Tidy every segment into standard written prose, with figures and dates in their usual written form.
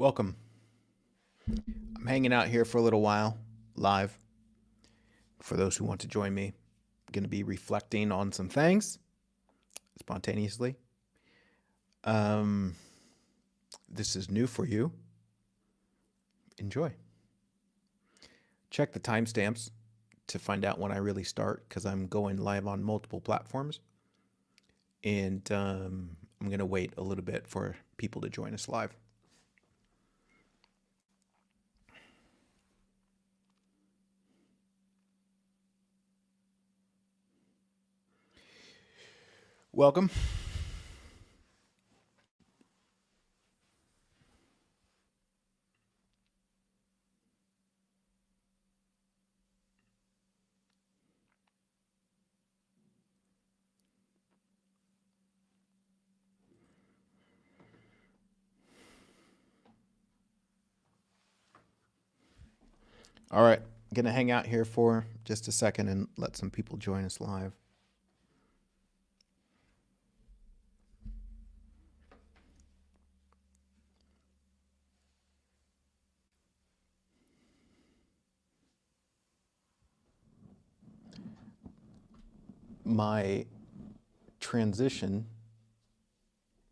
Welcome. I'm hanging out here for a little while, live. For those who want to join me, I'm going to be reflecting on some things spontaneously. Um, this is new for you. Enjoy. Check the timestamps to find out when I really start because I'm going live on multiple platforms. And I'm going to wait a little bit for people to join us live. Welcome. All right, going to hang out here for just a second and let some people join us live. My transition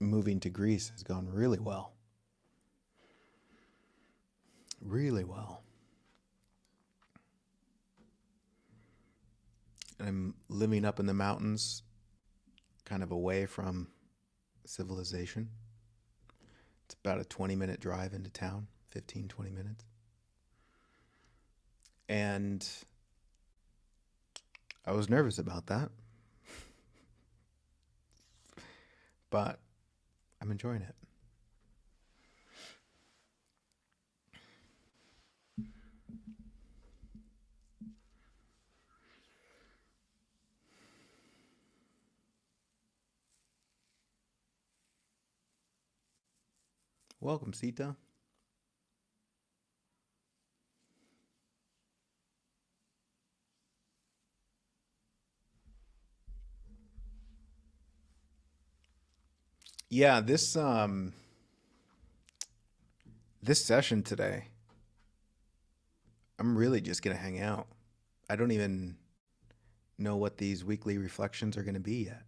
moving to Greece has gone really well. Really well. I'm living up in the mountains, kind of away from civilization. It's about a 20-minute drive into town, 15, 20 minutes. And I was nervous about that, but I'm enjoying it. Welcome, Sita. Yeah, this session today, I'm really just gonna hang out. I don't even know what these weekly reflections are gonna be yet.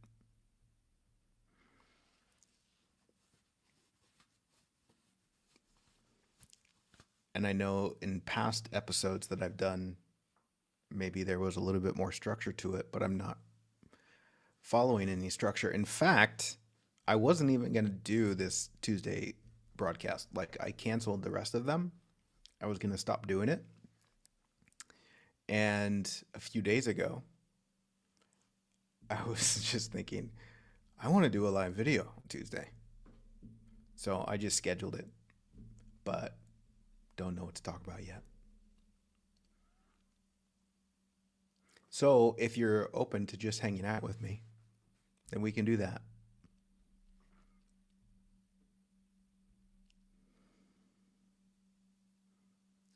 And I know in past episodes that I've done, maybe there was a little bit more structure to it, but I'm not following any structure. In fact, I wasn't even going to do this Tuesday broadcast. Like, I canceled the rest of them. I was going to stop doing it. And a few days ago, I was just thinking, I want to do a live video on Tuesday. So I just scheduled it, but don't know what to talk about yet. So if you're open to just hanging out with me, then we can do that.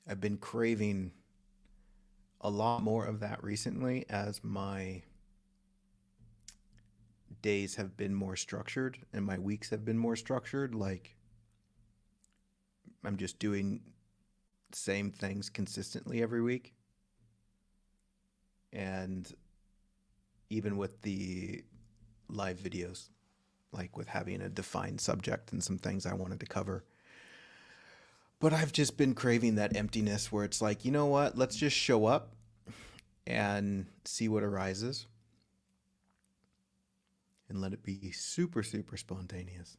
I've been craving a lot more of that recently as my days have been more structured and my weeks have been more structured. Like, I'm just doing the same things consistently every week. And even with the live videos, like with having a defined subject and some things I wanted to cover. But I've just been craving that emptiness where it's like, you know what? Let's just show up and see what arises and let it be super, super spontaneous.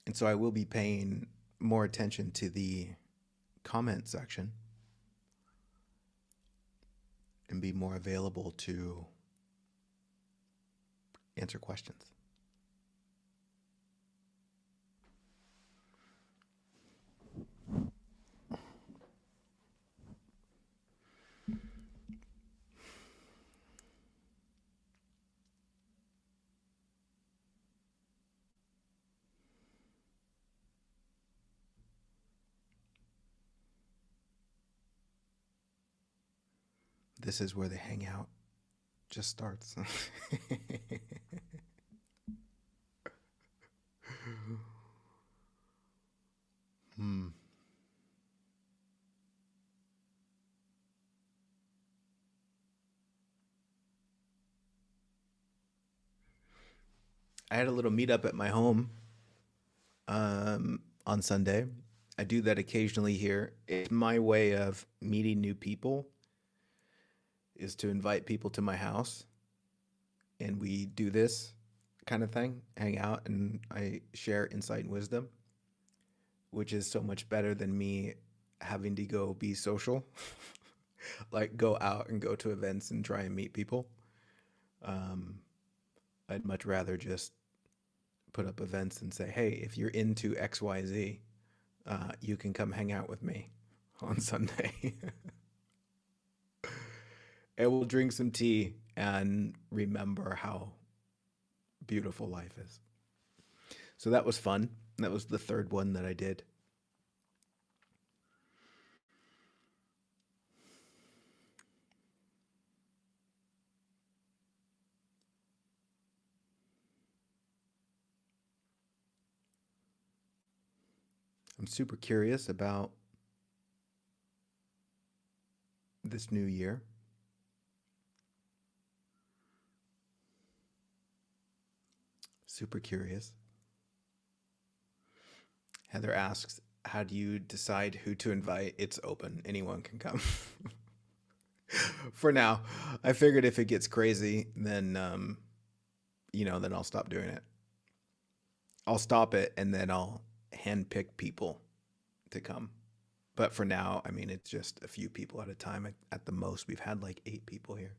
And so I will be paying more attention to the comment section and be more available to answer questions. This is where the hangout just starts. Hmm. I had a little meetup at my home on Sunday. I do that occasionally here. It's my way of meeting new people is to invite people to my house and we do this kind of thing, hang out and I share insight and wisdom, which is so much better than me having to go be social, like go out and go to events and try and meet people. Um, I'd much rather just put up events and say, hey, if you're into XYZ, you can come hang out with me on Sunday. And we'll drink some tea and remember how beautiful life is. So that was fun. That was the third one that I did. I'm super curious about this new year. Super curious. Heather asks, how do you decide who to invite? It's open. Anyone can come. For now, I figured if it gets crazy, then then I'll stop doing it. I'll stop it and then I'll handpick people to come. But for now, I mean, it's just a few people at a time. At the most, we've had like 8 people here.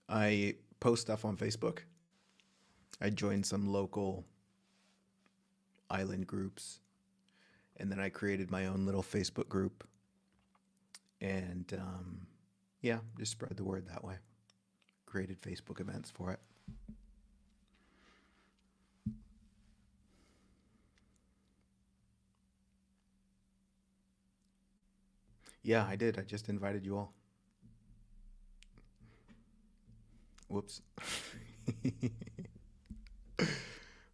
I post stuff on Facebook. I joined some local island groups, and then I created my own little Facebook group. And yeah, just spread the word that way. Created Facebook events for it. Yeah, I did. I just invited you all. Whoops.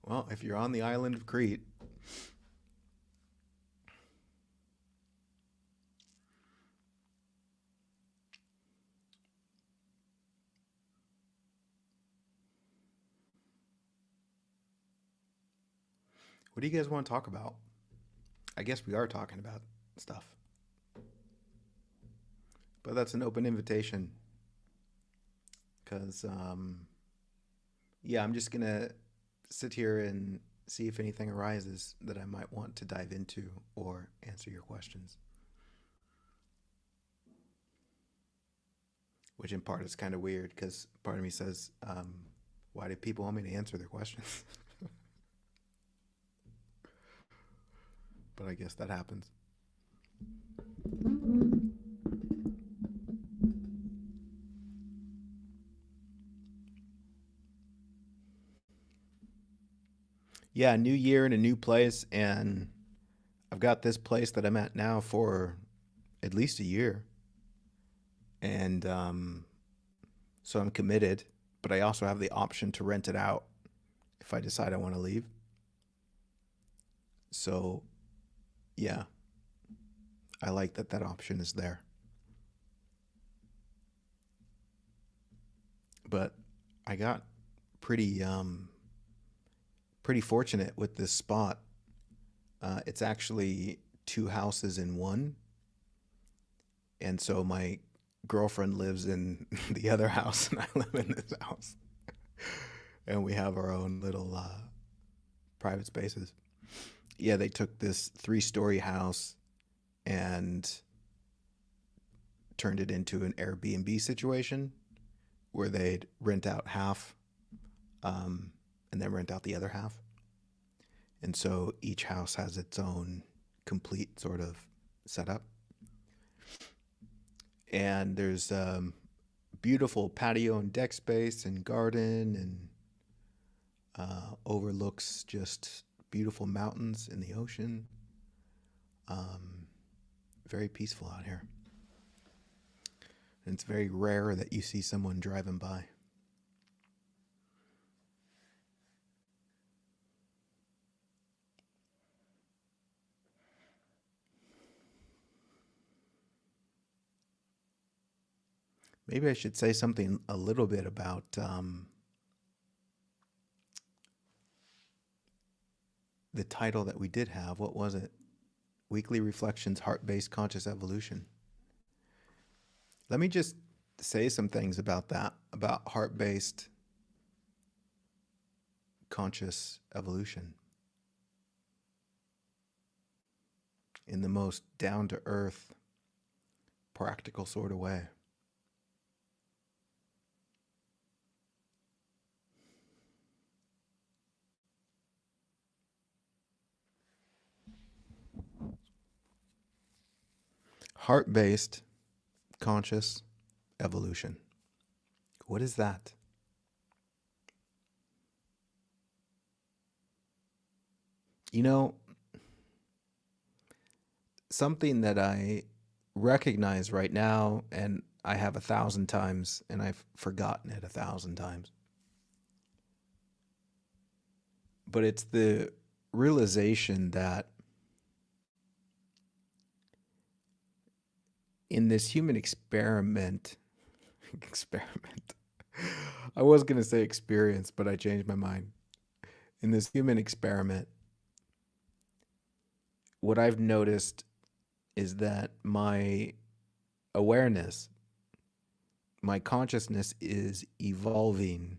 Well, if you're on the island of Crete, what do you guys want to talk about? I guess we are talking about stuff, but that's an open invitation because, yeah, I'm just going to sit here and see if anything arises that I might want to dive into or answer your questions, which in part is kind of weird because part of me says, why do people want me to answer their questions? But I guess that happens. Yeah, new year in a new place, and I've got this place that I'm at now for at least a year, and so I'm committed. But I also have the option to rent it out if I decide I want to leave. So yeah, I like that that option is there. But I got pretty pretty fortunate with this spot. It's actually two houses in one, and so my girlfriend lives in the other house, and I live in this house, and we have our own little private spaces. Yeah, they took this 3-story house and turned it into an Airbnb situation where they'd rent out half and then rent out the other half. And so each house has its own complete sort of setup. And there's beautiful patio and deck space and garden and overlooks just beautiful mountains and the ocean. Um, Very peaceful out here. And it's very rare that you see someone driving by. Maybe I should say something a little bit about the title that we did have. What was it? Weekly Reflections, Heart-Based Conscious Evolution. Let me just say some things about that, about heart-based conscious evolution in the most down-to-earth, practical sort of way. Heart-based conscious evolution. What is that? You know, something that I recognize right now, and I have 1,000 times, and I've forgotten it 1,000 times. But it's the realization that in this human experiment, I was going to say experience, but I changed my mind. In this human experiment, what I've noticed is that my awareness, my consciousness is evolving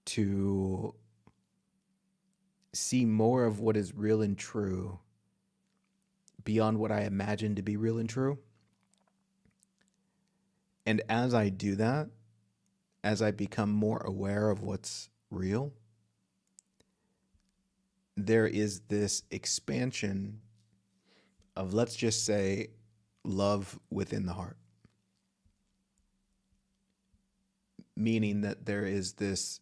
to see more of what is real and true beyond what I imagine to be real and true. And as I do that, as I become more aware of what's real, there is this expansion of, let's just say, love within the heart. Meaning that there is this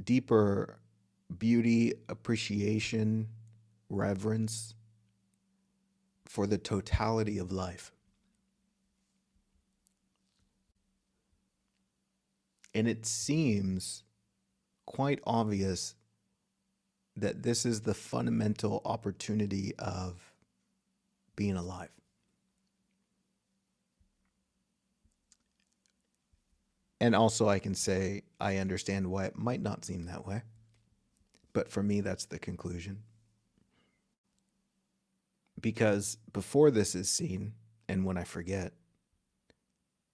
deeper beauty, appreciation, reverence for the totality of life. And it seems quite obvious that this is the fundamental opportunity of being alive. And also I can say I understand why it might not seem that way. But for me, that's the conclusion. Because before this is seen, and when I forget,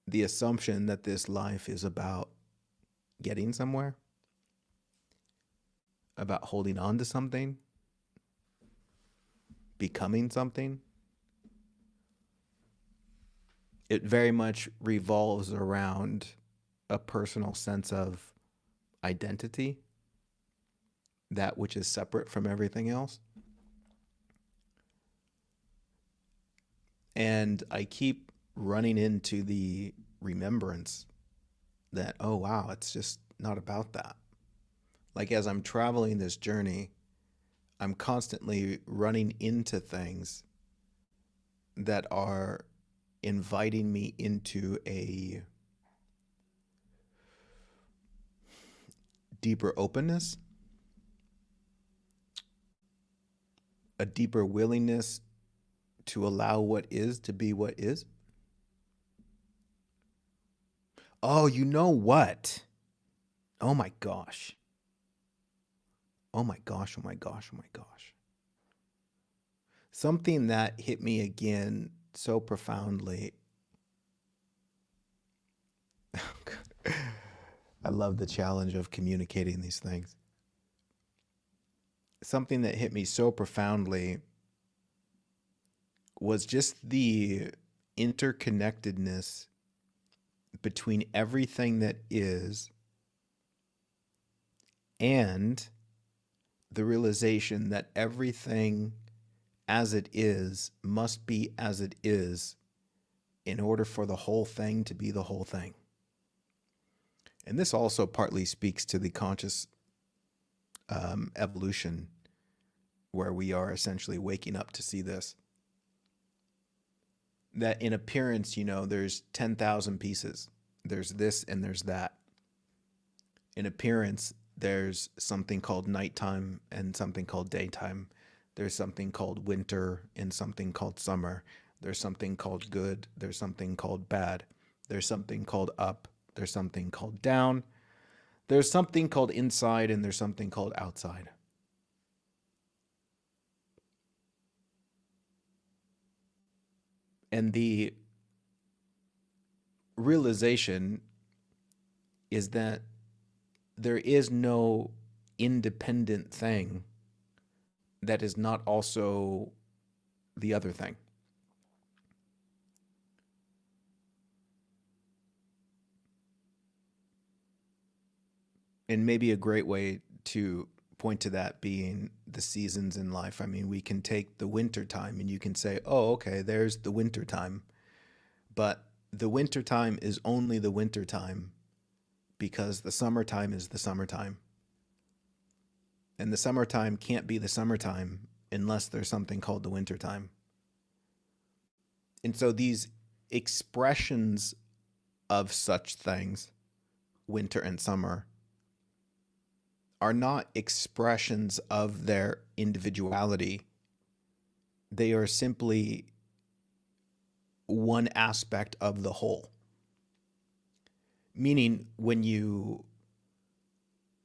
the assumption that this life is about getting somewhere, about holding on to something, becoming something, it very much revolves around a personal sense of identity, that which is separate from everything else. And I keep running into the remembrance that, oh, wow, it's just not about that. Like as I'm traveling this journey, I'm constantly running into things that are inviting me into a deeper openness, a deeper willingness to allow what is to be what is. Oh, you know what? Oh my gosh. Oh my gosh, oh my gosh, oh my gosh. Something that hit me again so profoundly. I love the challenge of communicating these things. Something that hit me so profoundly was just the interconnectedness between everything that is and the realization that everything as it is must be as it is in order for the whole thing to be the whole thing. And this also partly speaks to the conscious evolution, where we are essentially waking up to see this. That in appearance, you know, there's 10,000 pieces. There's this and there's that. In appearance, there's something called nighttime and something called daytime. There's something called winter and something called summer. There's something called good. There's something called bad. There's something called up. There's something called down. There's something called inside, and there's something called outside. And the realization is that there is no independent thing that is not also the other thing. And maybe a great way to point to that being the seasons in life. I mean, we can take the winter time and you can say, oh, okay, there's the winter time. But the winter time is only the winter time because the summertime is the summertime. And the summertime can't be the summertime unless there's something called the wintertime. And so these expressions of such things, winter and summer, are not expressions of their individuality. They are simply one aspect of the whole. Meaning, when you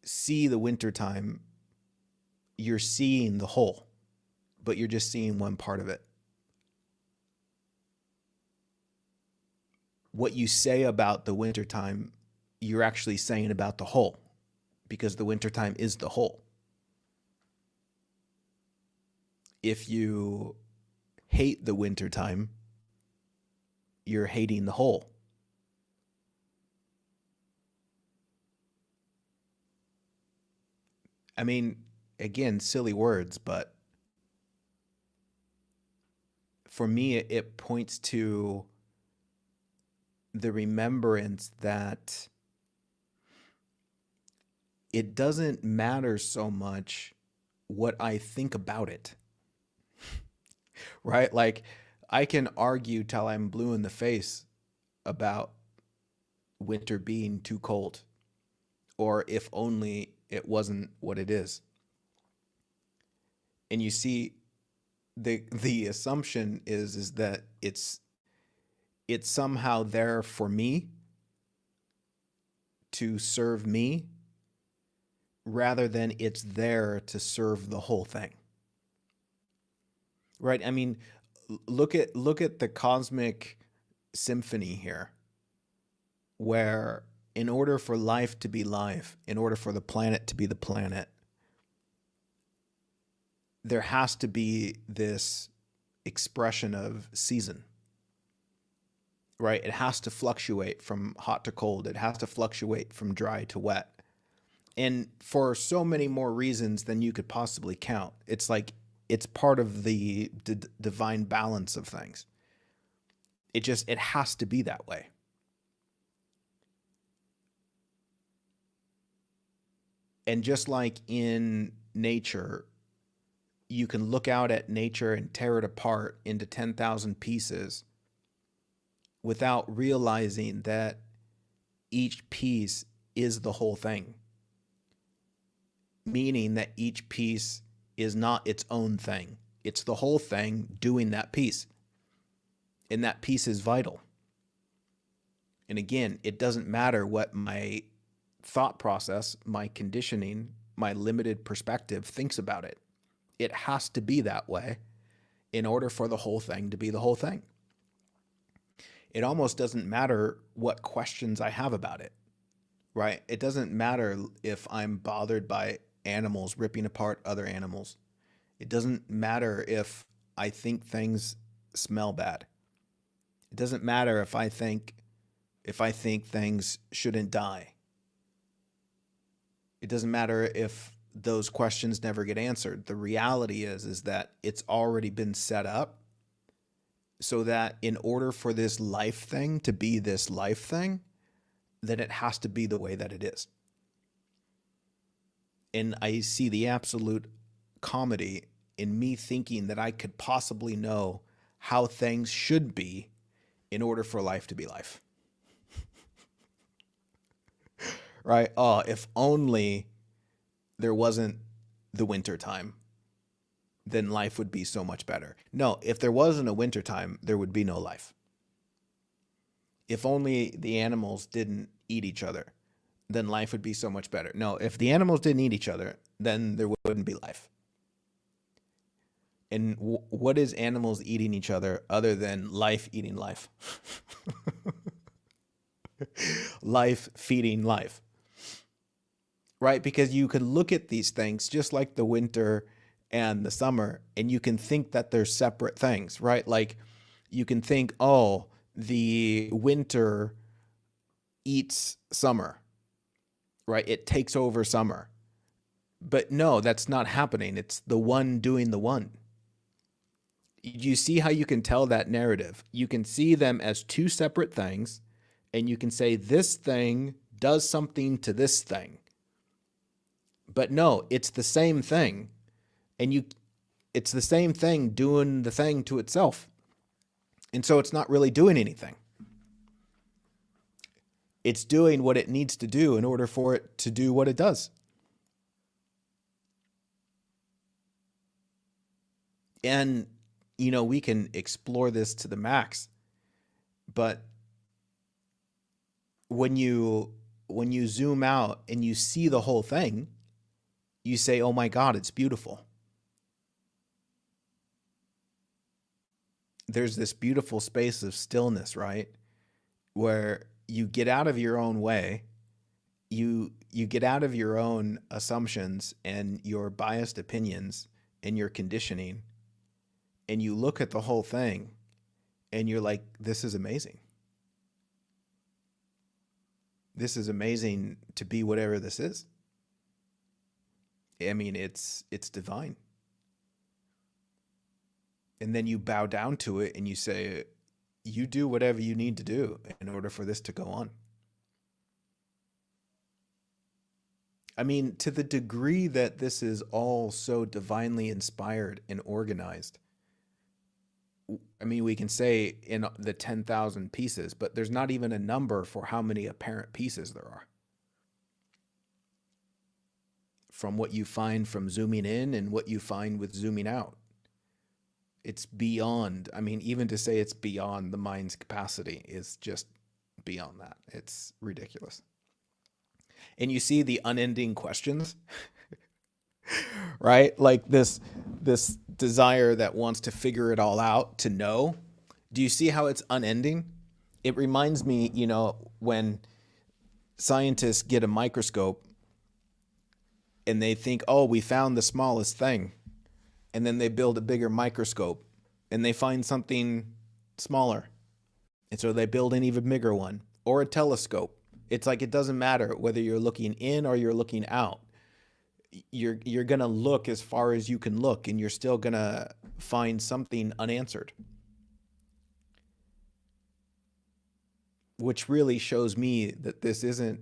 see the wintertime, you're seeing the whole, but you're just seeing one part of it. What you say about the wintertime, you're actually saying about the whole, because the wintertime is the whole. If you hate the wintertime, you're hating the whole. I mean, again, silly words, but for me, it points to the remembrance that it doesn't matter so much what I think about it, right? Like, I can argue till I'm blue in the face about winter being too cold, or if only it wasn't what it is. And you see, the assumption is that it's somehow there for me to serve me rather than it's there to serve the whole thing. Right? I mean, look at the cosmic symphony here, where in order for life to be life, in order for the planet to be the planet, there has to be this expression of season. Right? It has to fluctuate from hot to cold. It has to fluctuate from dry to wet. And for so many more reasons than you could possibly count. It's like, it's part of the divine balance of things. It has to be that way. And just like in nature, you can look out at nature and tear it apart into 10,000 pieces without realizing that each piece is the whole thing. Meaning that each piece is not its own thing. It's the whole thing doing that piece. And that piece is vital. And again, it doesn't matter what my thought process, my conditioning, my limited perspective thinks about it. It has to be that way in order for the whole thing to be the whole thing. It almost doesn't matter what questions I have about it, right? It doesn't matter if I'm bothered by animals ripping apart other animals. It doesn't matter if I think things smell bad. It doesn't matter if I think things shouldn't die. It doesn't matter if those questions never get answered. The reality is that it's already been set up so that in order for this life thing to be this life thing, then it has to be the way that it is. And I see the absolute comedy in me thinking that I could possibly know how things should be in order for life to be life. Right? Oh, if only there wasn't the winter time. then life would be so much better. No, if there wasn't a wintertime, there would be no life. If only the animals didn't eat each other, then life would be so much better. No, if the animals didn't eat each other, then there wouldn't be life. And what is animals eating each other other than life eating life? Life feeding life. Right? Because you could look at these things just like the winter and the summer, and you can think that they're separate things, right? Like you can think, oh, the winter eats summer, right? It takes over summer. But no, that's not happening. It's the one doing the one. You see how you can tell that narrative? You can see them as two separate things, and you can say this thing does something to this thing. But no, it's the same thing. And it's the same thing doing the thing to itself. And so it's not really doing anything. It's doing what it needs to do in order for it to do what it does. And, we can explore this to the max, but when you zoom out and you see the whole thing, you say, oh my God, it's beautiful. There's this beautiful space of stillness, right? Where you get out of your own way, you get out of your own assumptions and your biased opinions and your conditioning, and you look at the whole thing and you're like, this is amazing. This is amazing to be whatever this is. I mean, it's divine. And then you bow down to it and you say, you do whatever you need to do in order for this to go on. I mean, to the degree that this is all so divinely inspired and organized, I mean, we can say in the 10,000 pieces, but there's not even a number for how many apparent pieces there are. From what you find from zooming in and what you find with zooming out. It's beyond, I mean, even to say it's beyond the mind's capacity is just beyond that. It's ridiculous. And you see the unending questions, right? Like this desire that wants to figure it all out, to know. Do you see how it's unending? It reminds me, when scientists get a microscope and they think, oh, we found the smallest thing. And then they build a bigger microscope and they find something smaller. And so they build an even bigger one, or a telescope. It's like, it doesn't matter whether you're looking in or you're looking out. You're going to look as far as you can look, and you're still going to find something unanswered. Which really shows me that this isn't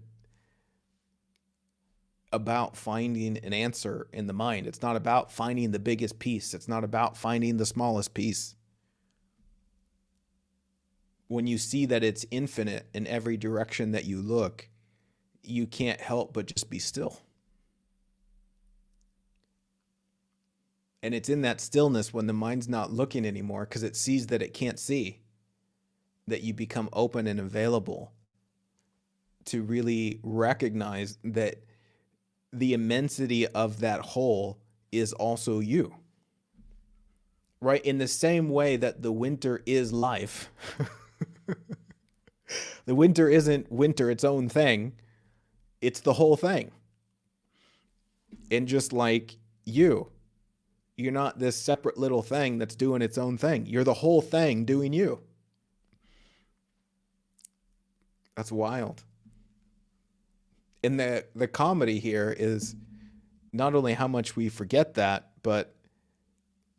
about finding an answer in the mind. It's not about finding the biggest piece. It's not about finding the smallest piece. When you see that it's infinite in every direction that you look, you can't help but just be still. And it's in that stillness, when the mind's not looking anymore because it sees that it can't see, that you become open and available to really recognize that the immensity of that whole is also you. Right? In the same way that the winter is life. The winter isn't winter, its own thing. It's the whole thing. And just like you're not this separate little thing that's doing its own thing. You're the whole thing doing you. That's wild. And the comedy here is not only how much we forget that, but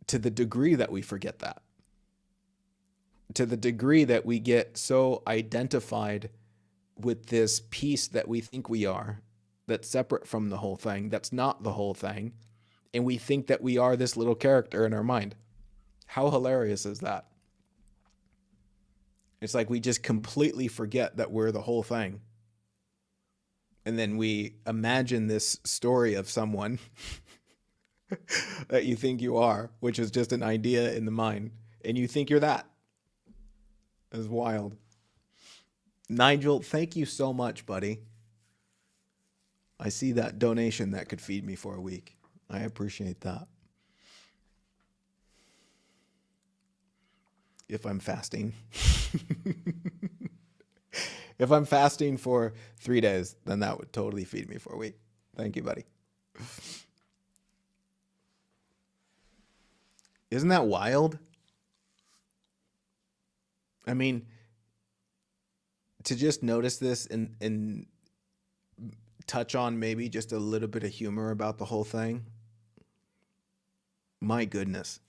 to the degree that we forget that. To the degree that we get so identified with this piece that we think we are, that's separate from the whole thing, that's not the whole thing, and we think that we are this little character in our mind. How hilarious is that? It's like we just completely forget that we're the whole thing. And then we imagine this story of someone that you think you are, which is just an idea in the mind, and you think you're that. It's wild. Nigel, thank you so much, buddy. I see that donation that could feed me for a week. I appreciate that. If I'm fasting. If I'm fasting for 3 days, then that would totally feed me for a week. Thank you, buddy. Isn't that wild? I mean, to just notice this and touch on maybe just a little bit of humor about the whole thing. My goodness.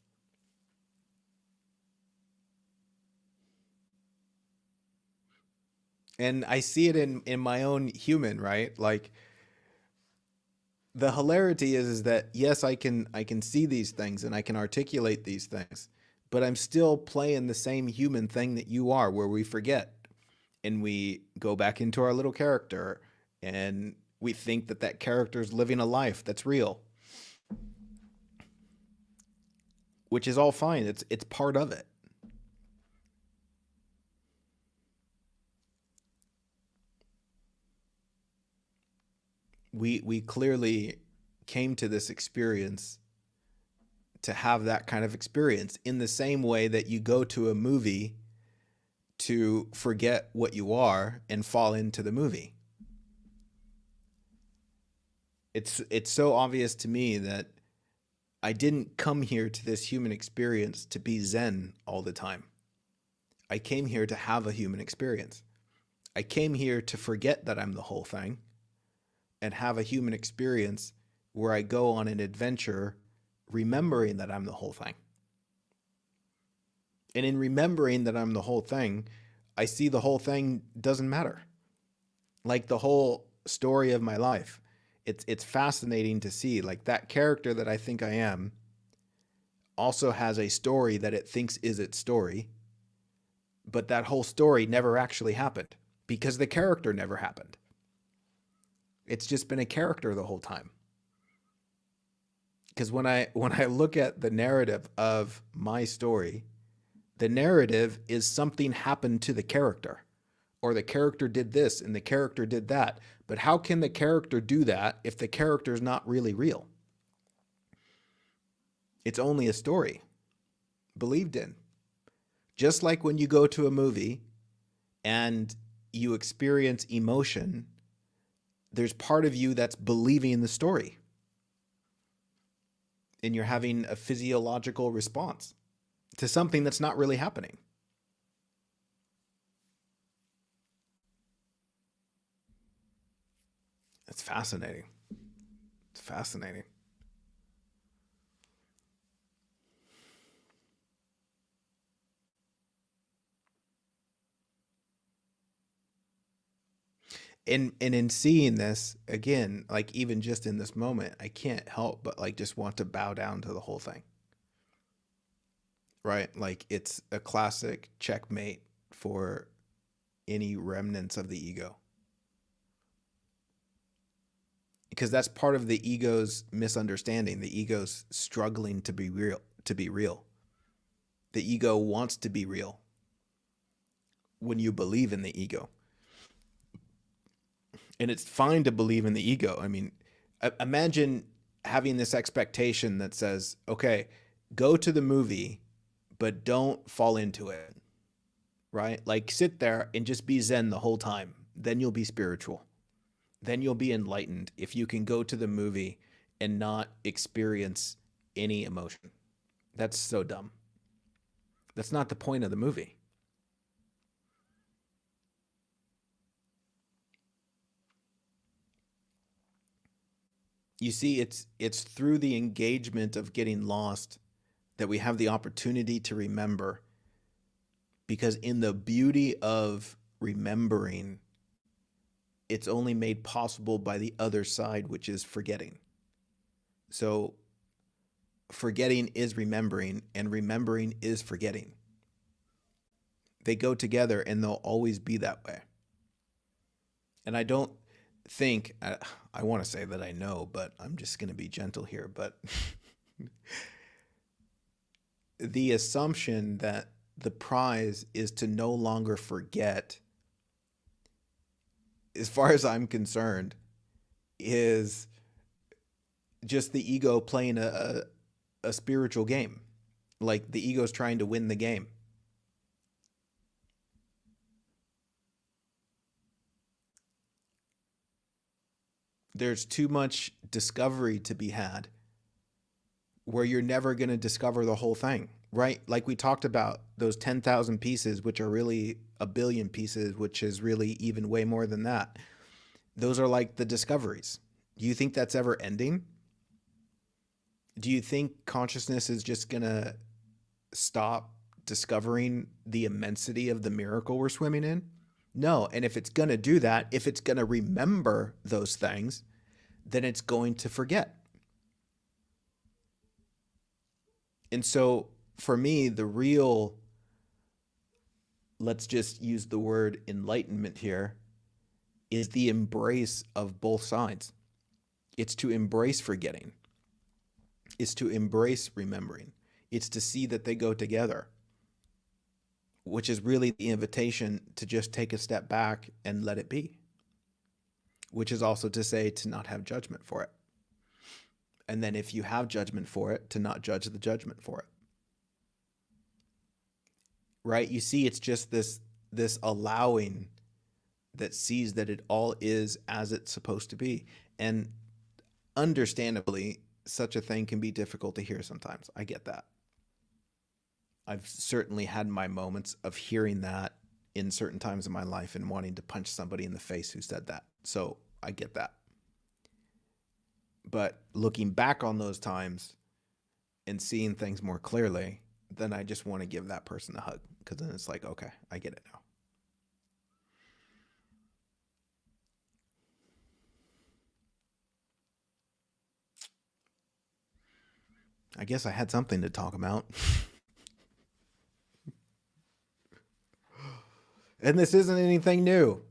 And I see it in my own human, right? Like the hilarity is that yes, I can see these things and I can articulate these things, but I'm still playing the same human thing that you are, where we forget and we go back into our little character and we think that that character is living a life that's real, which is all fine. It's part of it. We clearly came to this experience to have that kind of experience in the same way that you go to a movie to forget what you are and fall into the movie. It's so obvious to me that I didn't come here to this human experience to be zen all the time. I came here to have a human experience. I came here to forget that I'm the whole thing and have a human experience where I go on an adventure remembering that I'm the whole thing. And in remembering that I'm the whole thing, I see the whole thing doesn't matter. Like the whole story of my life. It's fascinating to see like that character that I think I am also has a story that it thinks is its story, but that whole story never actually happened because the character never happened. It's just been a character the whole time. Because when I look at the narrative of my story, the narrative is something happened to the character, or the character did this and the character did that. But how can the character do that if the character is not really real? It's only a story believed in. Just like when you go to a movie and you experience emotion, there's part of you that's believing the story and you're having a physiological response to something that's not really happening. It's fascinating. It's fascinating. And in seeing this again, like even just in this moment, I can't help but like just want to bow down to the whole thing. Right? Like it's a classic checkmate for any remnants of the ego. Because that's part of the ego's misunderstanding, the ego's struggling to be real, to be real. The ego wants to be real when you believe in the ego. And it's fine to believe in the ego. I mean, imagine having this expectation that says, okay, go to the movie, but don't fall into it, right? Like sit there and just be zen the whole time. Then you'll be spiritual. Then you'll be enlightened if you can go to the movie and not experience any emotion. That's so dumb. That's not the point of the movie. You see, it's through the engagement of getting lost that we have the opportunity to remember, because in the beauty of remembering, it's only made possible by the other side, which is forgetting. So forgetting is remembering, and remembering is forgetting. They go together and they'll always be that way. And I don't think, I want to say that I know, but I'm just going to be gentle here. But The assumption that the prize is to no longer forget, as far as I'm concerned, is just the ego playing a spiritual game. Like the ego's trying to win the game. There's too much discovery to be had where you're never going to discover the whole thing, right? Like we talked about those 10,000 pieces, which are really a billion pieces, which is really even way more than that. Those are like the discoveries. Do you think that's ever ending? Do you think consciousness is just going to stop discovering the immensity of the miracle we're swimming in? No. And if it's going to do that, if it's going to remember those things, then it's going to forget. And so for me, the real, let's just use the word enlightenment here, is the embrace of both sides. It's to embrace forgetting. It's to embrace remembering. It's to see that they go together, which is really the invitation to just take a step back and let it be, which is also to say to not have judgment for it. And then if you have judgment for it, to not judge the judgment for it. Right? You see, it's just this allowing that sees that it all is as it's supposed to be. And understandably, such a thing can be difficult to hear sometimes. I get that. I've certainly had my moments of hearing that in certain times of my life and wanting to punch somebody in the face who said that. So I get that. But looking back on those times and seeing things more clearly, then I just want to give that person a hug, because then it's like, okay, I get it now. I guess I had something to talk about. And this isn't anything new.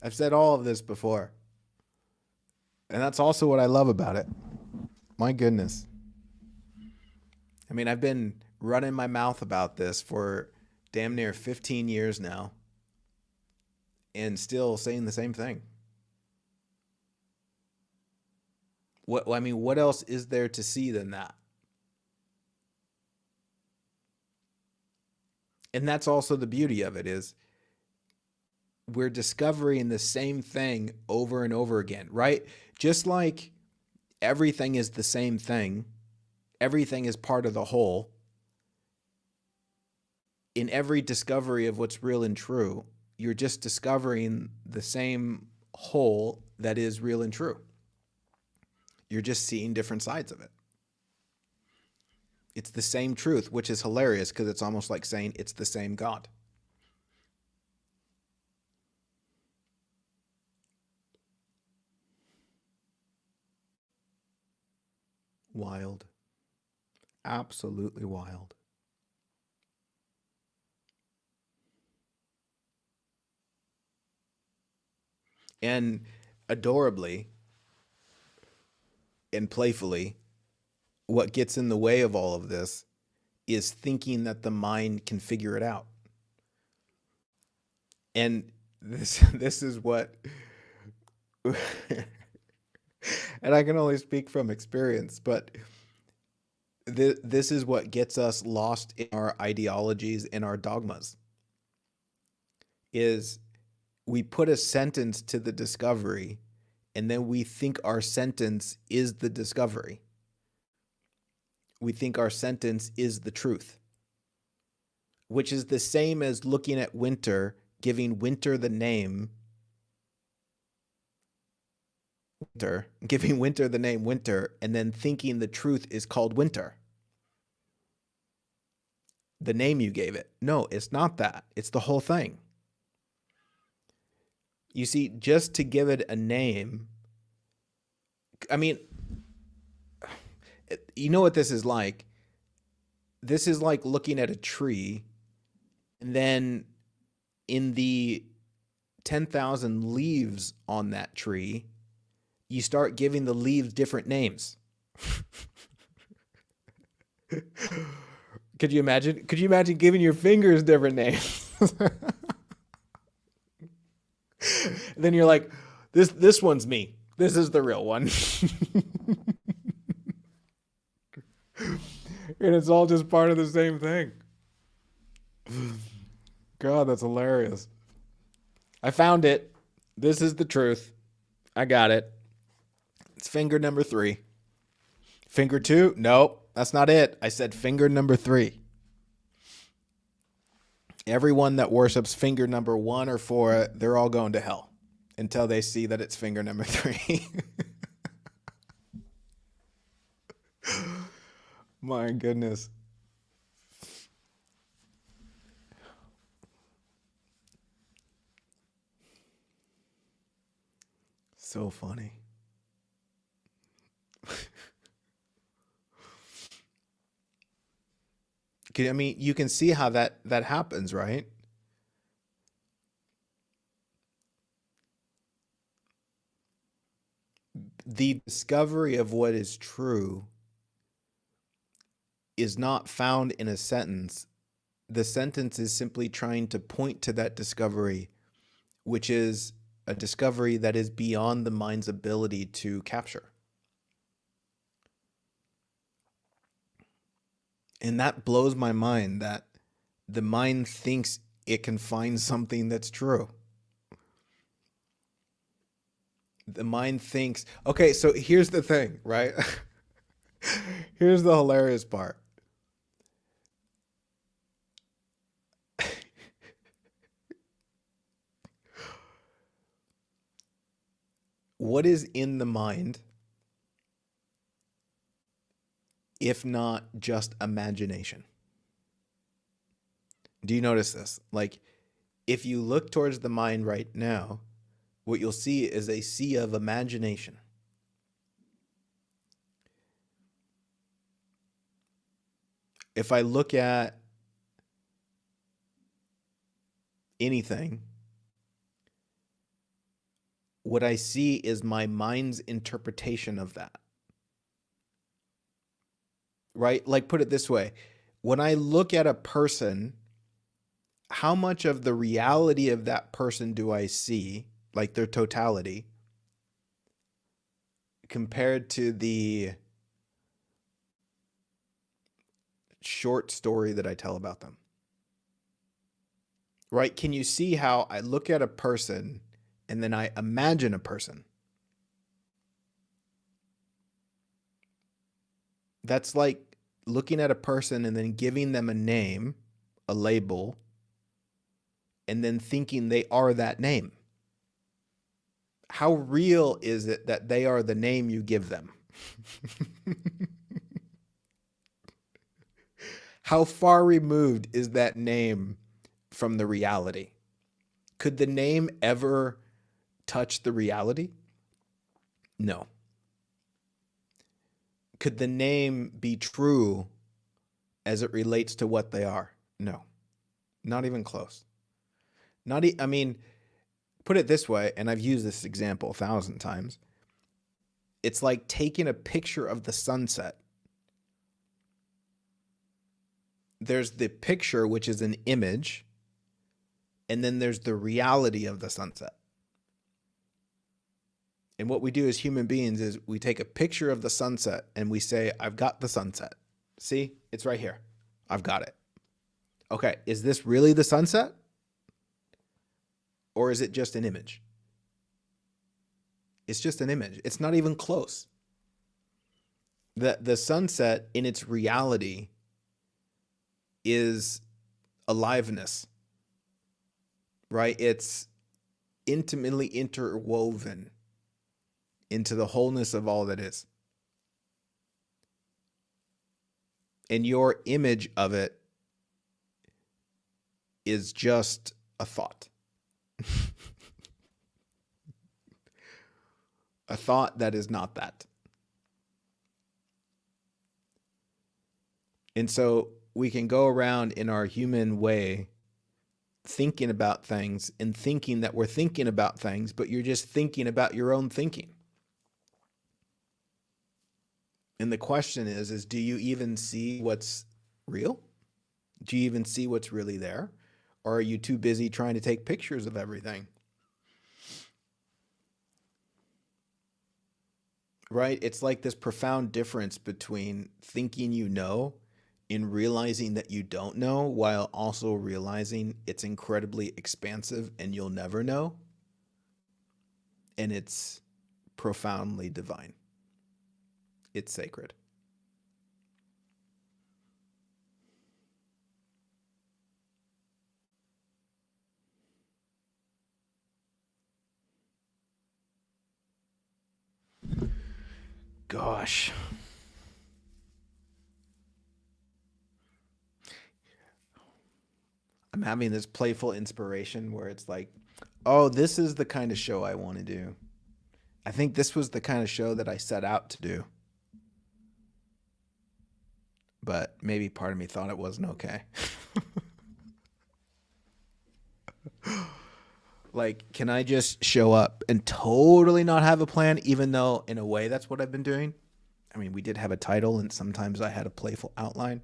I've said all of this before. And that's also what I love about it. My goodness. I mean, I've been running my mouth about this for damn near 15 years now and still saying the same thing. What else is there to see than that? And that's also the beauty of it, is we're discovering the same thing over and over again, right? Just like everything is the same thing, everything is part of the whole. In every discovery of what's real and true, you're just discovering the same whole that is real and true. You're just seeing different sides of it. It's the same truth, which is hilarious because it's almost like saying it's the same God. Wild. Absolutely wild. And adorably and playfully, what gets in the way of all of this is thinking that the mind can figure it out. And this is what, and I can only speak from experience, but this is what gets us lost in our ideologies and our dogmas, is we put a sentence to the discovery and then we think our sentence is the discovery. We think our sentence is the truth, which is the same as looking at winter, giving winter the name winter, giving winter the name winter, and then thinking the truth is called winter. The name you gave it. No, it's not that. It's the whole thing. You see, just to give it a name, I mean, you know what this is like? This is like looking at a tree, and then in the 10,000 leaves on that tree, you start giving the leaves different names. Could you imagine? Could you imagine giving your fingers different names? Then you're like, this one's me. This is the real one. And it's all just part of the same thing. God, that's hilarious. I found it. This is the truth. I got it. It's finger number 3. Finger 2? Nope, that's not it. I said finger number 3. Everyone that worships finger number 1 or 4, they're all going to hell until they see that it's finger number 3. My goodness. So funny. I mean, you can see how that happens, right? The discovery of what is true is not found in a sentence. The sentence is simply trying to point to that discovery, which is a discovery that is beyond the mind's ability to capture. And that blows my mind that the mind thinks it can find something that's true. The mind thinks, okay, so here's the thing, right? Here's the hilarious part. What is in the mind if not just imagination? Do you notice this? Like, if you look towards the mind right now, what you'll see is a sea of imagination. If I look at anything, what I see is my mind's interpretation of that. Right? Like, put it this way. When I look at a person, how much of the reality of that person do I see, like their totality, compared to the short story that I tell about them? Right? Can you see how I look at a person and then I imagine a person? That's like looking at a person and then giving them a name, a label, and then thinking they are that name. How real is it that they are the name you give them? How far removed is that name from the reality? Could the name ever touch the reality? No. Could the name be true as it relates to what they are? No. Not even close. I mean, put it this way, and I've used this example 1,000 times. It's like taking a picture of the sunset. There's the picture, which is an image, and then there's the reality of the sunset. And what we do as human beings is we take a picture of the sunset and we say, I've got the sunset. See, it's right here. I've got it. Okay, is this really the sunset? Or is it just an image? It's just an image. It's not even close. The sunset in its reality is aliveness, right? It's intimately interwoven into the wholeness of all that is. And your image of it is just a thought. A thought that is not that. And so we can go around in our human way thinking about things and thinking that we're thinking about things, but you're just thinking about your own thinking. And the question is do you even see what's real? Do you even see what's really there? Or are you too busy trying to take pictures of everything? Right? It's like this profound difference between thinking you know and realizing that you don't know while also realizing it's incredibly expansive and you'll never know. And it's profoundly divine. It's sacred. Gosh. I'm having this playful inspiration where it's like, oh, this is the kind of show I want to do. I think this was the kind of show that I set out to do. But maybe part of me thought it wasn't okay. Like, can I just show up and totally not have a plan, even though in a way that's what I've been doing? I mean, we did have a title and sometimes I had a playful outline.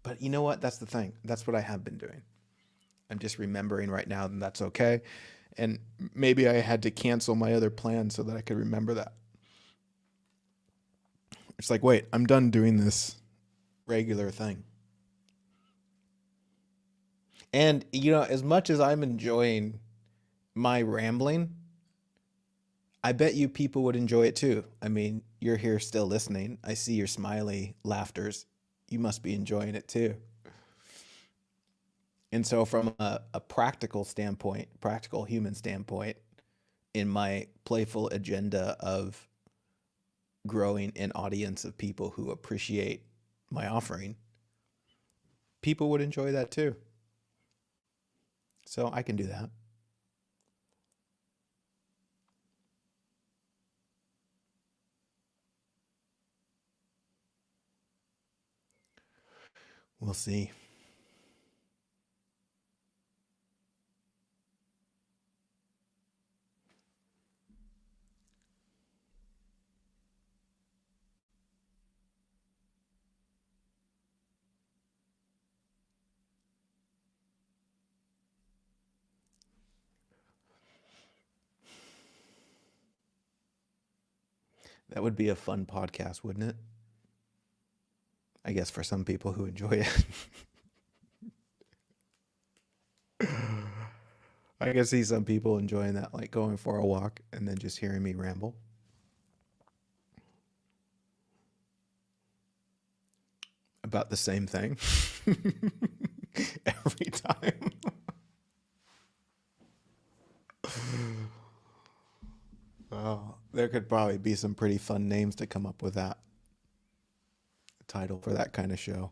But you know what? That's the thing. That's what I have been doing. I'm just remembering right now that that's okay. And maybe I had to cancel my other plans so that I could remember that. It's like, wait, I'm done doing this regular thing. And, as much as I'm enjoying my rambling, I bet you people would enjoy it too. I mean, you're here still listening. I see your smiley laughters. You must be enjoying it too. And so, from a practical standpoint, practical human standpoint, in my playful agenda of growing an audience of people who appreciate my offering, people would enjoy that too. So I can do that. We'll see. That would be a fun podcast, wouldn't it? I guess for some people who enjoy it. I can see some people enjoying that, like going for a walk and then just hearing me ramble about the same thing every time. Oh, there could probably be some pretty fun names to come up with that title for that kind of show.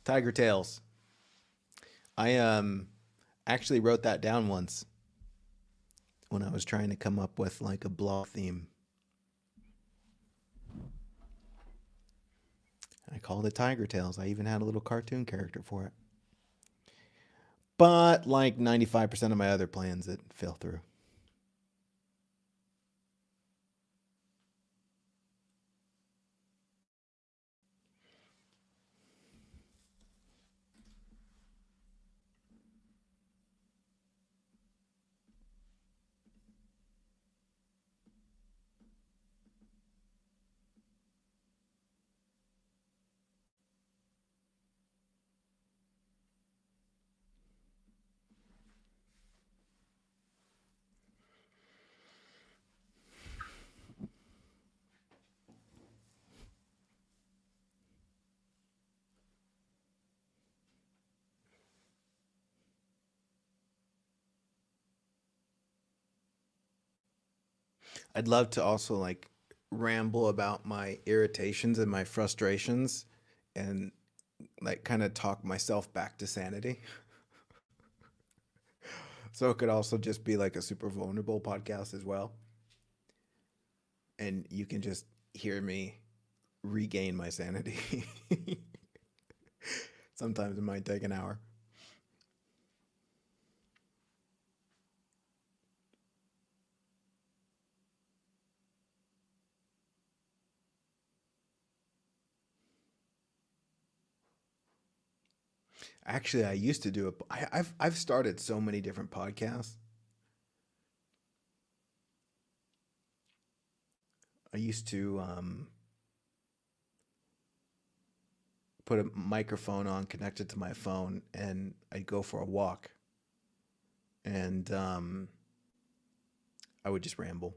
Tiger Tales. I actually wrote that down once when I was trying to come up with like a blog theme. I called it Tiger Tales. I even had a little cartoon character for it. But like 95% of my other plans, it fell through. I'd love to also like ramble about my irritations and my frustrations and like kind of talk myself back to sanity. So it could also just be like a super vulnerable podcast as well. And you can just hear me regain my sanity. Sometimes it might take an hour. Actually, I used to do it. I've started so many different podcasts. I used to put a microphone on connected to my phone, and I'd go for a walk, and I would just ramble.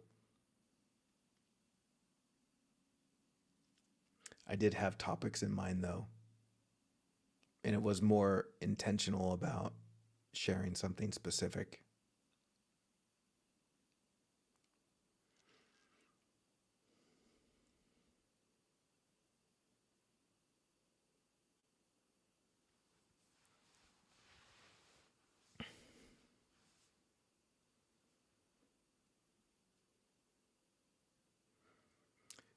I did have topics in mind though, and it was more intentional about sharing something specific.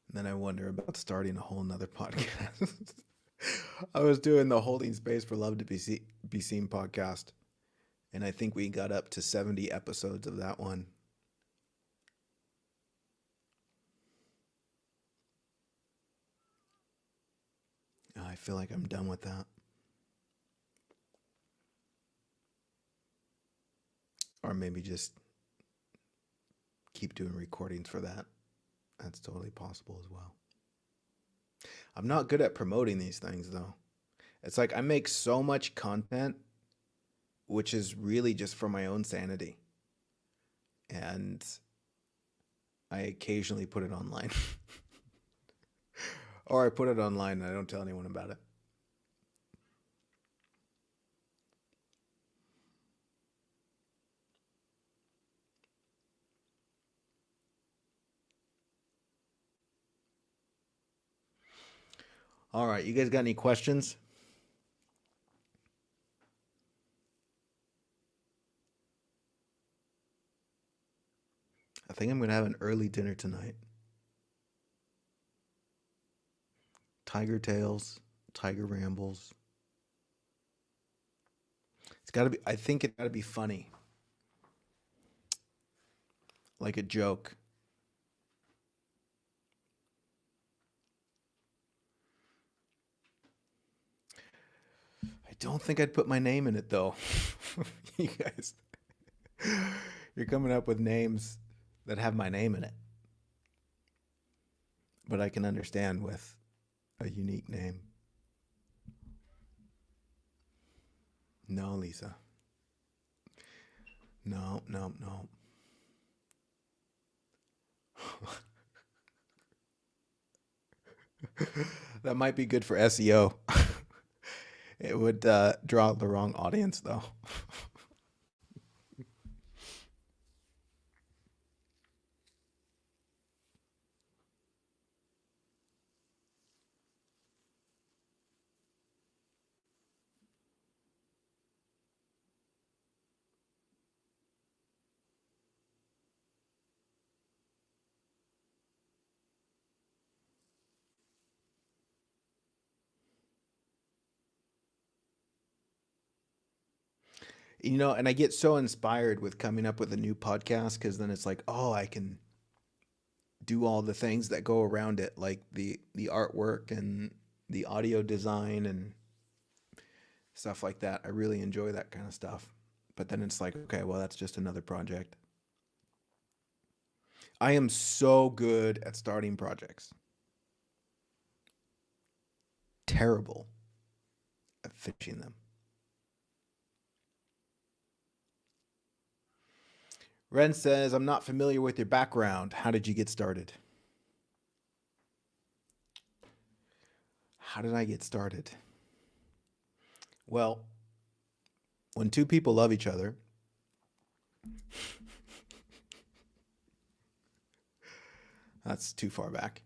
And then I wonder about starting a whole nother podcast. I was doing the Holding Space for Love to be Seen podcast, and I think we got up to 70 episodes of that one. I feel like I'm done with that. Or maybe just keep doing recordings for that. That's totally possible as well. I'm not good at promoting these things though. It's like I make so much content, which is really just for my own sanity. And I occasionally put it online. Or I put it online and I don't tell anyone about it. All right, you guys got any questions? I think I'm going to have an early dinner tonight. Tiger Tales, Tiger Rambles. It's got to be, I think it got to be funny. Like a joke. I don't think I'd put my name in it though. You guys, you're coming up with names that have my name in it. But I can understand with a unique name. No, Lisa. No, no, no. That might be good for SEO. It would draw the wrong audience, though. And I get so inspired with coming up with a new podcast because then it's like, oh, I can do all the things that go around it, like the artwork and the audio design and stuff like that. I really enjoy that kind of stuff. But then it's like, okay, well, that's just another project. I am so good at starting projects. Terrible at finishing them. Ren says, I'm not familiar with your background. How did you get started? How did I get started? Well, when two people love each other, that's too far back.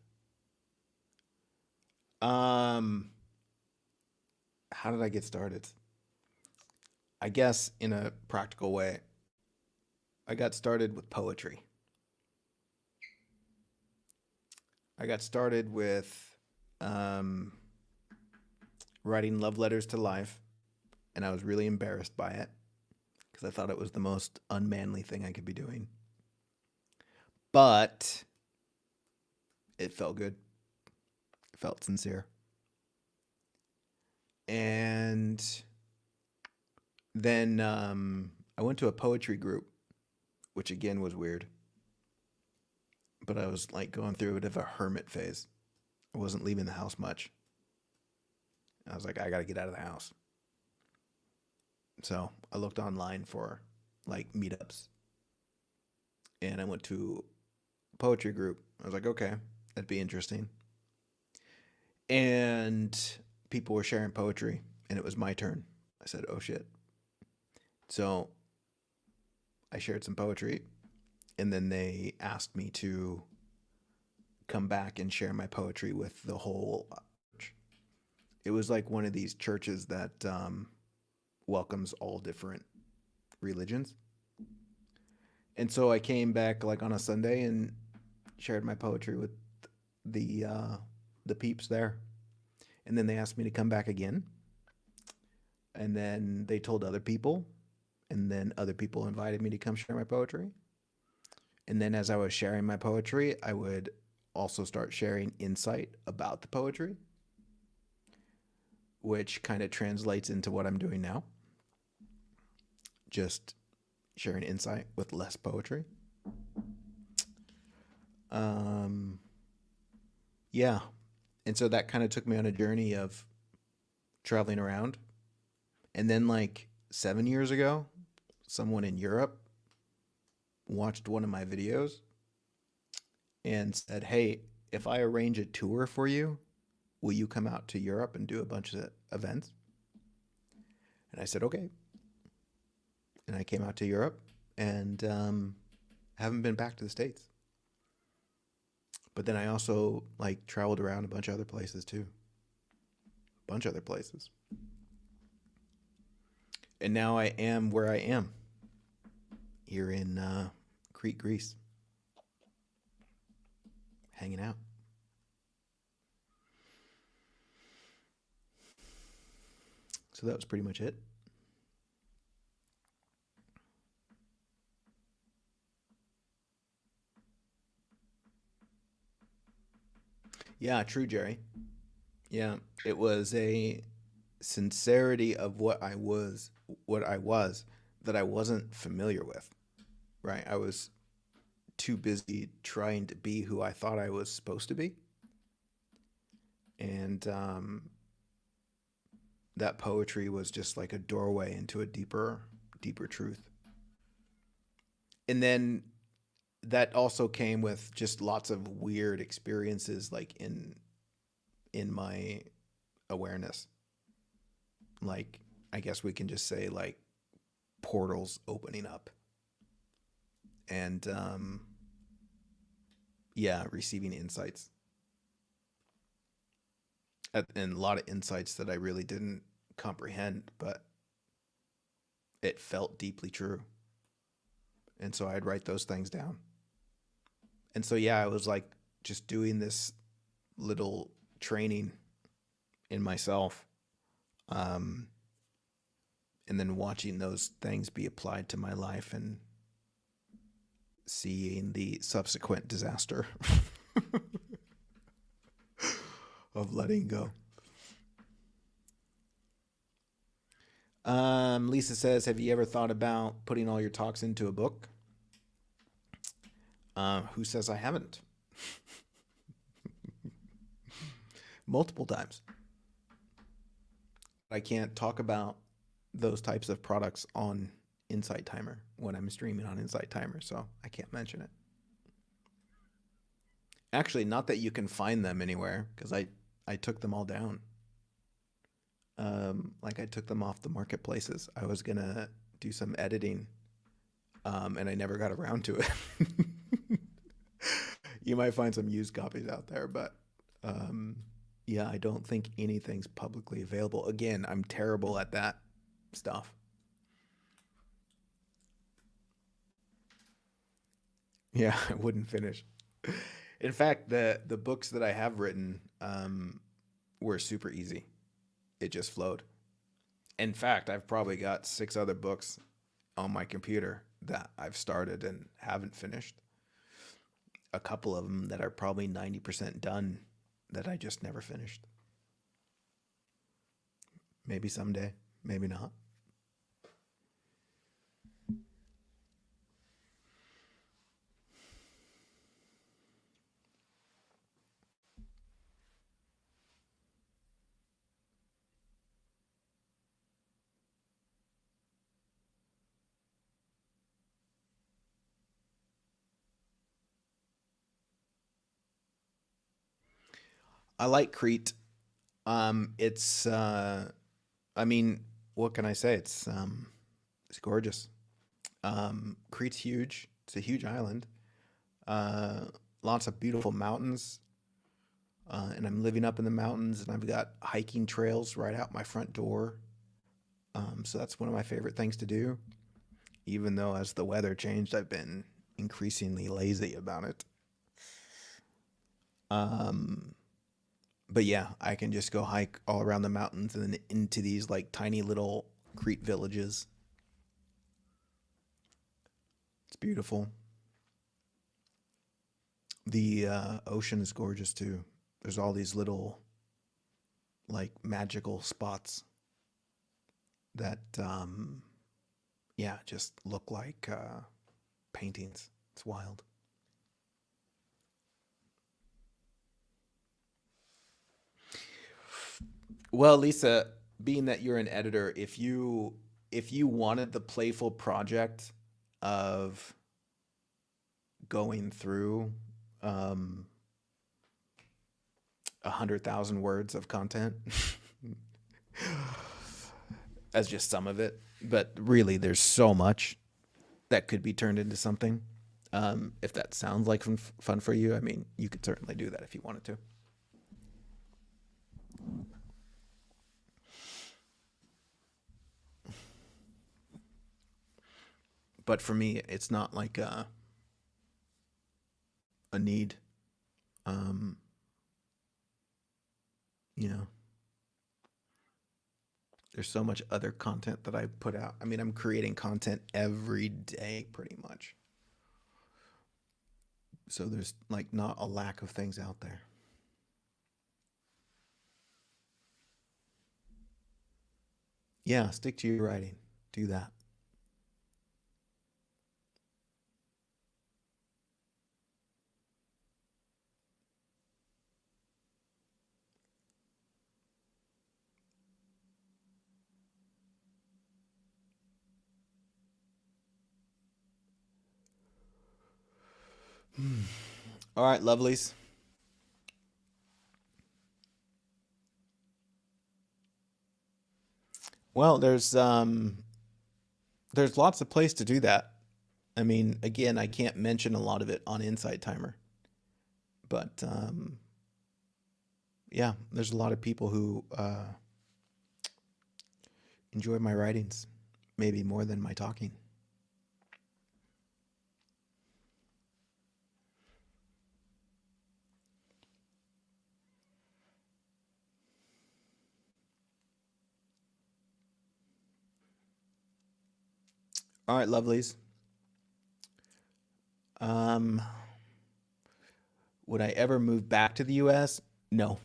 How did I get started? I guess in a practical way, I got started with poetry. I got started with um, writing love letters to life, and I was really embarrassed by it because I thought it was the most unmanly thing I could be doing. But it felt good. It felt sincere. And then I went to a poetry group, which again was weird. But I was like going through a bit of a hermit phase. I wasn't leaving the house much. I was like, I got to get out of the house. So I looked online for like meetups. And I went to a poetry group. I was like, okay, that'd be interesting. And people were sharing poetry, and it was my turn. I said, oh shit. So I shared some poetry, and then they asked me to come back and share my poetry with the whole church. It was like one of these churches that welcomes all different religions. And so I came back like on a Sunday and shared my poetry with the uh, the peeps there. And then they asked me to come back again. And then they told other people. And then other people invited me to come share my poetry. And then as I was sharing my poetry, I would also start sharing insight about the poetry, which kind of translates into what I'm doing now. Just sharing insight with less poetry. Um, yeah. And so that kind of took me on a journey of traveling around. And then, like 7 years ago, someone in Europe watched one of my videos and said, hey, if I arrange a tour for you, will you come out to Europe and do a bunch of events? And I said, okay. And I came out to Europe and haven't been back to the States. But then I also like traveled around a bunch of other places too. A bunch of other places. And now I am where I am, here in Crete, Greece, hanging out. So that was pretty much it. Yeah, true, Jerry. Yeah, it was a sincerity of what I was that I wasn't familiar with, right? I was too busy trying to be who I thought I was supposed to be. And that poetry was just like a doorway into a deeper truth. And then that also came with just lots of weird experiences, like in my awareness. Like, I guess we can just say like portals opening up, and yeah, receiving insights, and a lot of insights that I really didn't comprehend, but it felt deeply true. And so I'd write those things down. And so yeah, I was like just doing this little training in myself, um, and then watching those things be applied to my life and seeing the subsequent disaster of letting go. Lisa says, have you ever thought about putting all your talks into a book? Who says I haven't? Multiple times. I can't talk about those types of products on Insight Timer when I'm streaming on Insight Timer, so I can't mention it. Actually, not that you can find them anywhere, because I took them all down. Like I took them off the marketplaces. I was gonna do some editing, and I never got around to it. You might find some used copies out there, but yeah, I don't think anything's publicly available. Again, I'm terrible at that stuff. Yeah, I wouldn't finish. In fact, the books that I have written, were super easy. It just flowed. In fact, I've probably got 6 other books on my computer that I've started and haven't finished. A couple of them that are probably 90% done that I just never finished. Maybe someday, maybe not. I like Crete. It's I mean, what can I say? It's gorgeous. Crete's huge. It's a huge island. Uh, Lots of beautiful mountains. And I'm living up in the mountains, and I've got hiking trails right out my front door. So that's one of my favorite things to do. Even though as the weather changed, I've been increasingly lazy about it. Um, but yeah, I can just go hike all around the mountains and then into these like tiny little Crete villages. It's beautiful. The ocean is gorgeous too. There's all these little like magical spots that yeah, just look like paintings. It's wild. Well, Lisa, being that you're an editor, if you wanted the playful project of going through um 100,000 words of content as just some of it, but really there's so much that could be turned into something. If that sounds like fun for you, I mean, you could certainly do that if you wanted to. But for me, it's not like a need. Um, you know, there's so much other content that I put out. I mean, I'm creating content every day pretty much. So there's like not a lack of things out there. Yeah, stick to your writing. Do that. All right, lovelies. Well, there's lots of place to do that. I mean, again, I can't mention a lot of it on Insight Timer, but yeah, there's a lot of people who enjoy my writings, maybe more than my talking. All right, lovelies. Um, would I ever move back to the US? No.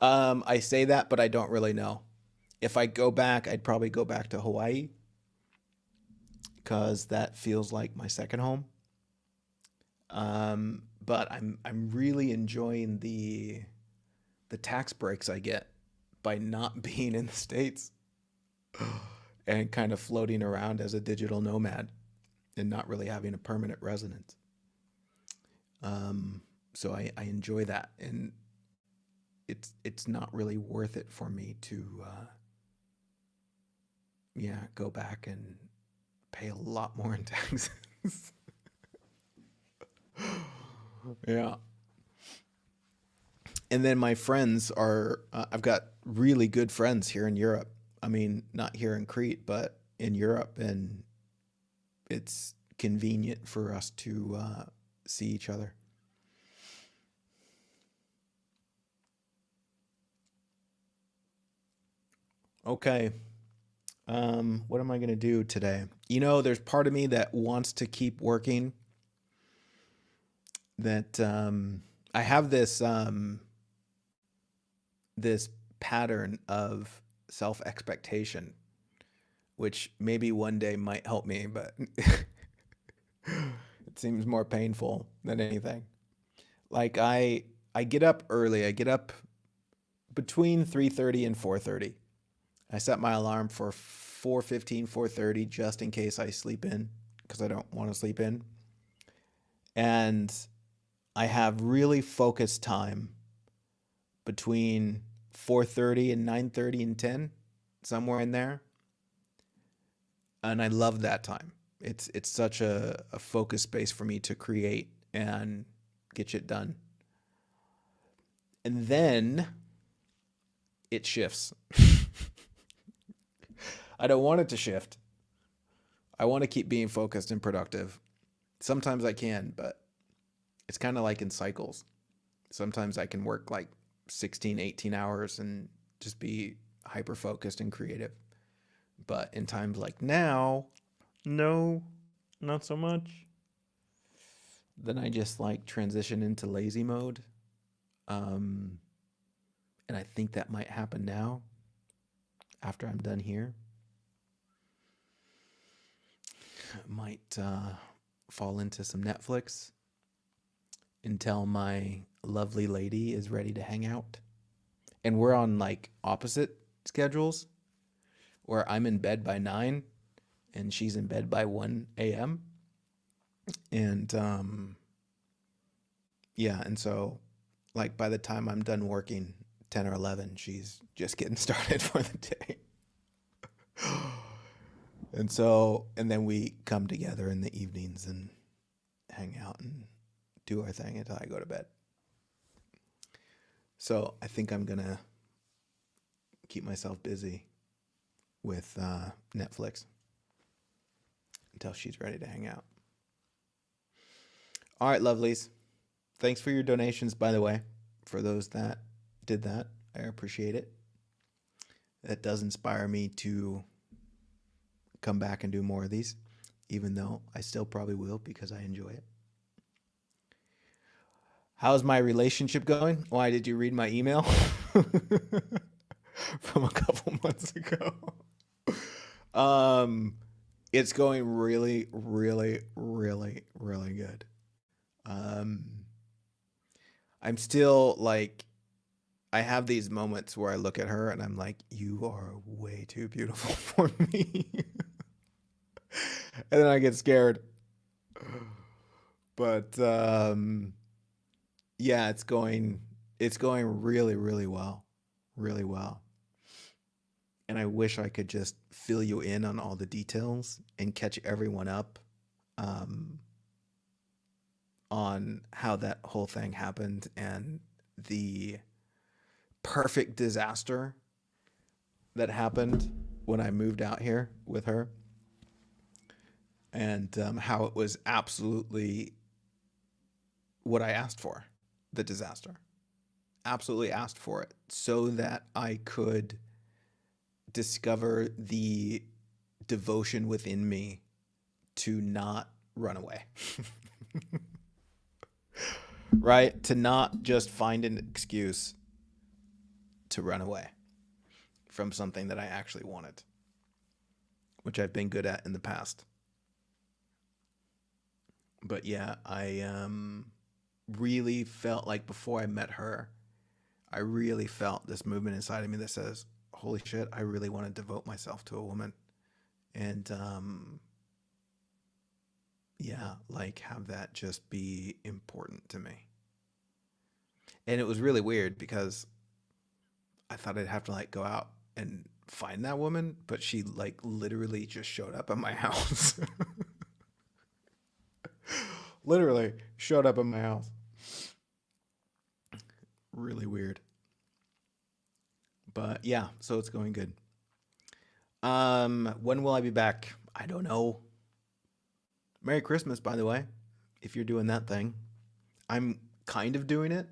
I say that, but I don't really know. If I go back, I'd probably go back to Hawaii because that feels like my second home. But I'm really enjoying the tax breaks I get by not being in the States and kind of floating around as a digital nomad and not really having a permanent residence. So I enjoy that, and it's not really worth it for me to yeah, go back and pay a lot more in taxes. Yeah. And then my friends are I've got really good friends here in Europe. I mean, not here in Crete, but in Europe, and it's convenient for us to see each other. Okay. What am I gonna do today? There's part of me that wants to keep working. That I have this pattern of self expectation, which maybe one day might help me, but it seems more painful than anything. Like I get up early. I get up between 3:30 and 4:30. I set my alarm for 4:15, 4:30 just in case I sleep in because I don't want to sleep in. And I have really focused time between 4:30 and 9:30 and 10, somewhere in there. And I love that time. It's such a focus space for me to create and get shit done. And then it shifts. I don't want it to shift. I want to keep being focused and productive. Sometimes I can, but it's kind of like in cycles. Sometimes I can work like 16, 18 hours and just be hyper focused and creative. But in times like now, no, not so much. Then I just like transition into lazy mode. Um, and I think that might happen now after I'm done here. Might fall into some Netflix until my lovely lady is ready to hang out. And we're on like opposite schedules where I'm in bed by 9 and she's in bed by 1 a.m. And yeah, and so like by the time I'm done working 10 or 11, she's just getting started for the day. And then we come together in the evenings and hang out and do our thing until I go to bed. So I think I'm going to keep myself busy with Netflix until she's ready to hang out. All right, lovelies. Thanks for your donations, by the way, for those that did that. I appreciate it. That does inspire me to come back and do more of these, even though I still probably will because I enjoy it. How's my relationship going? Why did you read my email from a couple months ago? Um, it's going really, really, really, really good. Um, I'm still like, I have these moments where I look at her and I'm like, you are way too beautiful for me. And then I get scared. But yeah, it's going really, really well. Really well. And I wish I could just fill you in on all the details and catch everyone up um, on how that whole thing happened and the perfect disaster that happened when I moved out here with her, and how it was absolutely what I asked for, the disaster. Absolutely asked for it so that I could discover the devotion within me to not run away. Right? To not just find an excuse to run away from something that I actually wanted, which I've been good at in the past. But yeah, I really felt like before I met her, I really felt this movement inside of me that says, holy shit, I really want to devote myself to a woman. And yeah, like have that just be important to me. And it was really weird because I thought I'd have to like go out and find that woman, but she like literally just showed up at my house. Literally showed up at my house. Really weird. But yeah, so it's going good. When will I be back? I don't know. Merry Christmas, by the way, if you're doing that thing. I'm kind of doing it.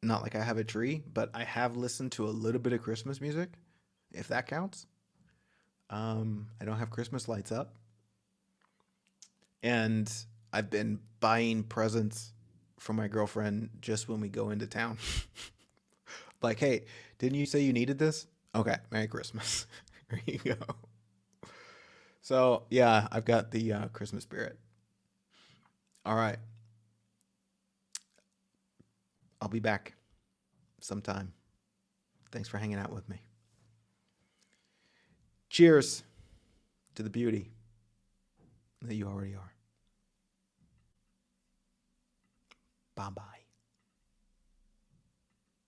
Not like I have a tree, but I have listened to a little bit of Christmas music. if that counts. I don't have Christmas lights up. And I've been buying presents for my girlfriend just when we go into town. Like, hey, didn't you say you needed this? Okay, Merry Christmas. There you go. So, yeah, I've got the Christmas spirit. All right. I'll be back sometime. Thanks for hanging out with me. Cheers to the beauty that you already are. Bye-bye.